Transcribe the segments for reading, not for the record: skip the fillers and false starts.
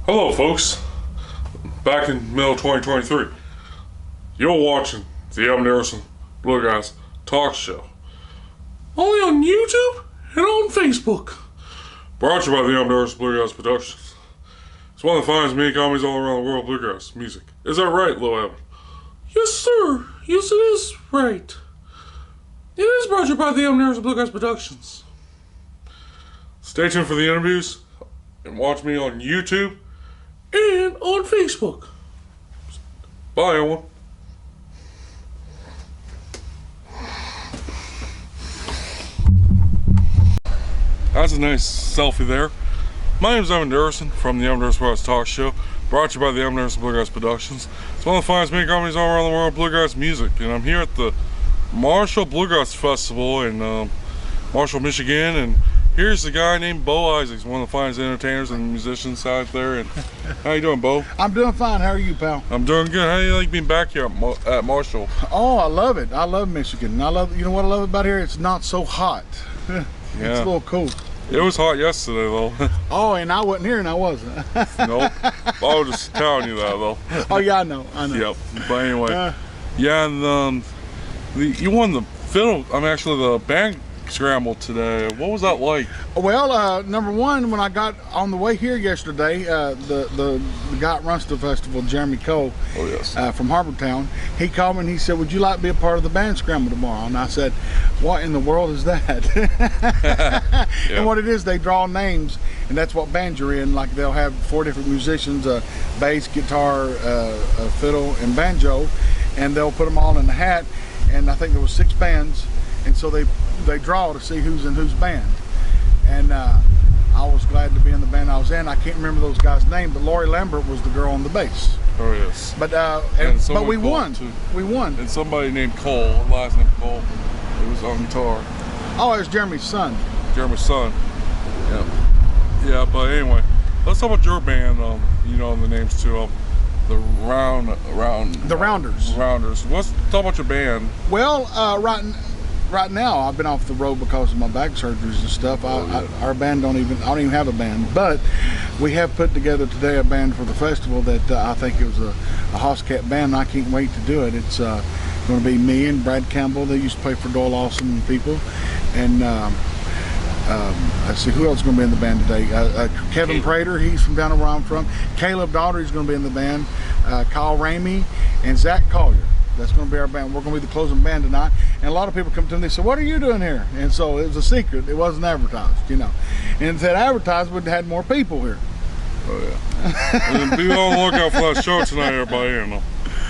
Hello folks, back in middle of 2023. You're watching the Dickerson Bluegrass talk show. Only on YouTube and on Facebook. Brought to you by the Dickerson Bluegrass Productions. It's one of the finest media comedies all around the world, bluegrass music. Is that right, Lil Evan? Yes sir, yes it is right. It is brought to you by the Dickerson Bluegrass Productions. Stay tuned for the interviews and watch me on YouTube and on Facebook. Bye, everyone. That's a nice selfie there. My name is Evan Dickerson from the Dickerson Bluegrass Talk Show, brought to you by the Dickerson Bluegrass Productions. It's one of the finest media companies all around the world, bluegrass music, and I'm here at the Marshall Bluegrass Festival in Marshall, Michigan, and here's the guy named Bo Isaacs, one of the finest entertainers and musicians out there. And how you doing, Bo? I'm doing fine. How are you, pal? I'm doing good. How do you like being back here at Marshall? Oh, I love it. I love Michigan. You know what I love about here? It's not so hot. Yeah. It's a little cool. It was hot yesterday, though. Oh, and I wasn't here, and I wasn't. Nope. I was just telling you that, though. Oh, yeah, I know. Yep. But anyway, yeah, and you won the fiddle. Actually the band scramble today. What was that like? Well, number one, when I got on the way here yesterday, the guy that runs the festival, Jeremy Cole, oh, yes. From Harbortown, he called me and he said, "Would you like to be a part of the band scramble tomorrow?" And I said, "What in the world is that?" Yeah. And what it is, they draw names, and that's what band you're in. Like they'll have 4 different musicians: bass, guitar, fiddle, and banjo, and they'll put them all in a hat. And I think there was 6 bands, and so they draw to see who's in whose band. And I was glad to be in the band I was in. I can't remember those guys' name, but Lori Lambert was the girl on the bass. Oh yes. But but we won. Too. We won. And somebody named Cole, last name Cole, it was on guitar. Oh, it was Jeremy's son. Jeremy's son. Yeah. Yeah, but anyway, let's talk about your band. You know the names too. The Rounders. Rounders. Let's talk about your band. Well, right now I've been off the road because of my back surgeries and stuff. Our band I don't even have a band, but we have put together today a band for the festival that I think it was a Hoscat band, and I can't wait to do it. It's going to be me and Brad Campbell. They used to play for Doyle Lawson and people, and let's see who else is going to be in the band today. Kevin Prater, he's from down where I'm from. Caleb Daugherty's going to be in the band. Kyle Ramey and Zach Collier. That's going to be our band. We're going to be the closing band tonight. And a lot of people come to me and say, "What are you doing here?" And so it was a secret. It wasn't advertised, you know. And if it had advertised, we'd have had more people here. Oh yeah. Be on the lookout for that show tonight, everybody. You know.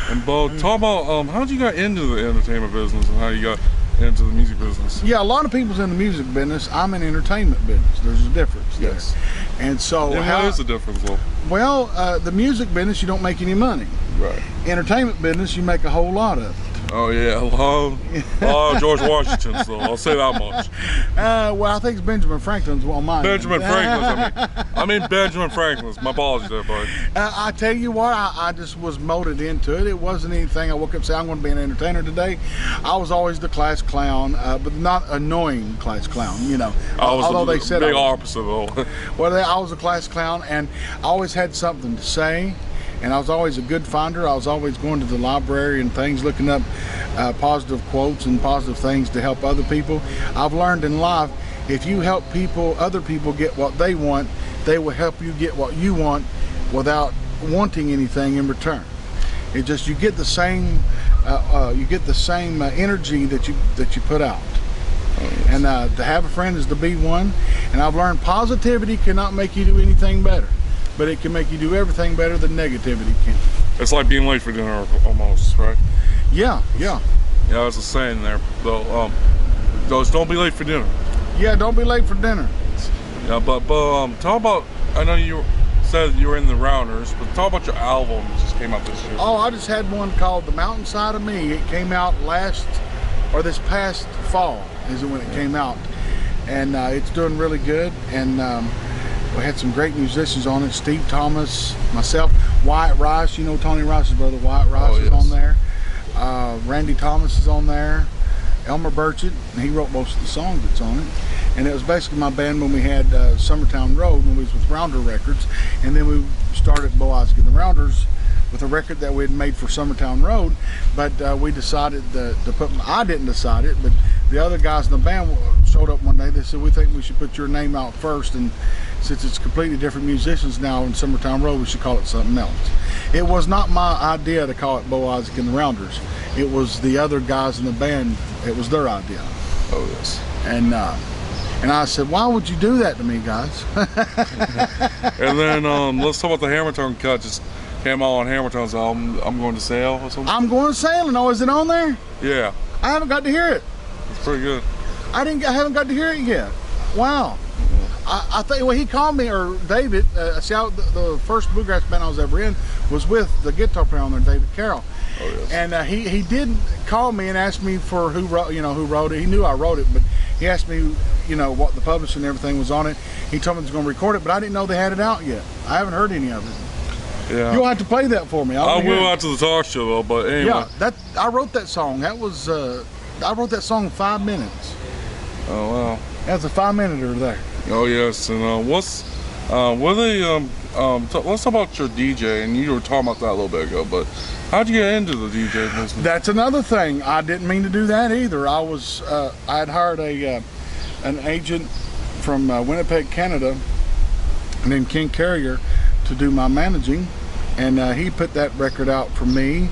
And Bo, talk about how did you get into the entertainment business and how you got into the music business? Yeah, a lot of people's in the music business. I'm in entertainment business. There's a difference. Yes. There. And so what is the difference, though? Well, the music business, you don't make any money. Right. Entertainment business, you make a whole lot of it. Oh yeah, a lot of George Washington's though. I'll say that much. Well, I think it's Benjamin Franklin's one of mine. Benjamin Franklin's. I mean Benjamin Franklin's. My apologies, everybody. I tell you what, I just was molded into it. It wasn't anything I woke up and said, "I'm going to be an entertainer today." I was always the class clown, but not annoying class clown. You know. Although they said big opposite though. Well, I was a class clown, and I always had something to say. And I was always a good finder. I was always going to the library and things, looking up positive quotes and positive things to help other people. I've learned in life, if you help other people get what they want, they will help you get what you want without wanting anything in return. It just, you get the same energy that you put out. Oh, yes. And to have a friend is to be one. And I've learned positivity cannot make you do anything better, but it can make you do everything better than negativity can. It's like being late for dinner almost, right? Yeah. Yeah, that's a saying there. So, don't be late for dinner. Yeah, don't be late for dinner. Yeah, but talk about, I know you said you were in the Rounders, but talk about your album that just came out this year. Oh, I just had one called The Mountainside of Me. It came out this past fall is when it came out. And it's doing really good. And we had some great musicians on it. Steve Thomas, myself, Wyatt Rice. You know Tony Rice's brother, Wyatt Rice is on there. Randy Thomas is on there. Elmer Burchett, and he wrote most of the songs that's on it. And it was basically my band when we had Summertown Road, when we was with Rounder Records. And then we started Bo Isaac and the Rounders with a record that we had made for Summertown Road, but we decided to put, I didn't decide it, but the other guys in the band showed up one day. They said, we think we should put your name out first, and since it's completely different musicians now in Summertown Road, we should call it something else. It was not my idea to call it Bo Isaac and the Rounders. It was the other guys in the band, it was their idea. Oh, yes. And I said, why would you do that to me, guys? And then let's talk about the Hammertown cut. Just came out on Hammertown's album, I'm Going to Sail or something. I'm Going Sailing. Oh, is it on there? Yeah. I haven't got to hear it. It's pretty good. I haven't got to hear it yet. Wow. I think, well, he called me, or David, see, the first bluegrass band I was ever in was with the guitar player on there, David Carroll. Oh, yes. And he did call me and ask me for who wrote it. He knew I wrote it, but he asked me, what the publisher and everything was on it. He told me he was going to record it, but I didn't know they had it out yet. I haven't heard any of it. Yeah. You'll have to play that for me. I will after the talk show, though. But anyway. Yeah, I wrote that song. That was I wrote that song in 5 minutes. Oh wow. That's a 5-minute there. Oh yes, and let's talk about your DJ. And you were talking about that a little bit ago, but how'd you get into the DJ business? That's another thing. I didn't mean to do that either. I had hired an agent from Winnipeg, Canada, named King Carrier, to do my managing, and he put that record out for me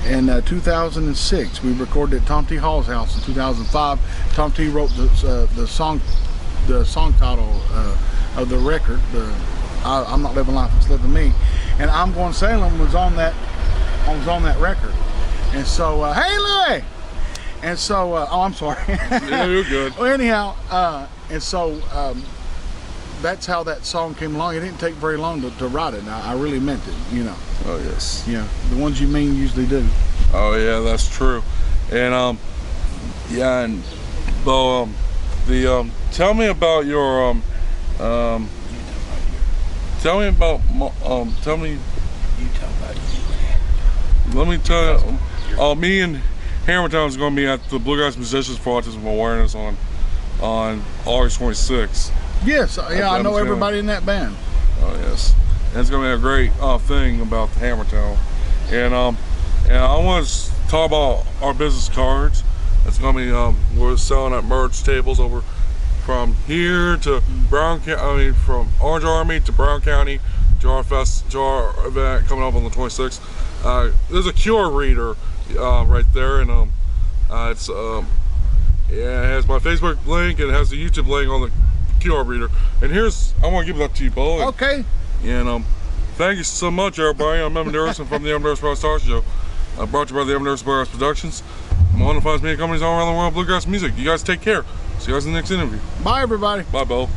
in 2006. We recorded at Tom T. Hall's house in 2005. Tom T. wrote the song title of the record. I'm Not Living Life, It's Living Me, and I'm Going Sailing was on that record. And so, hey Louie! And so, oh, I'm sorry. Yeah, you're good. Well, anyhow, and so that's how that song came along. It didn't take very long to write it. I really meant it, Oh yes. Yeah, the ones you mean usually do. Oh yeah, that's true. And yeah, and Bo, tell me about your tell me about let me tell you, me and Hammertown is going to be at the Bluegrass Musicians for Autism Awareness on August 26th. Yes, yeah, I know everybody in that band. Oh yes, and it's going to be a great thing about the Hammertown. And I want to talk about our business cards. It's going to be we're selling at merch tables over from here to Brown County, from Orange Army to Brown County, jar event coming up on the 26th. There's a QR reader right there, and it's it has my Facebook link and it has the YouTube link on the QR reader. And I want to give that to you, Bo. Okay. And thank you so much, everybody. I'm Evan Dickerson from the Evan Dickerson Bluegrass Talk Show, brought to you by the Evan Dickerson Bluegrass Productions. I'm one of the finest media companies all around the world, bluegrass music. You guys take care. See you guys in the next interview. Bye, everybody. Bye, Bo.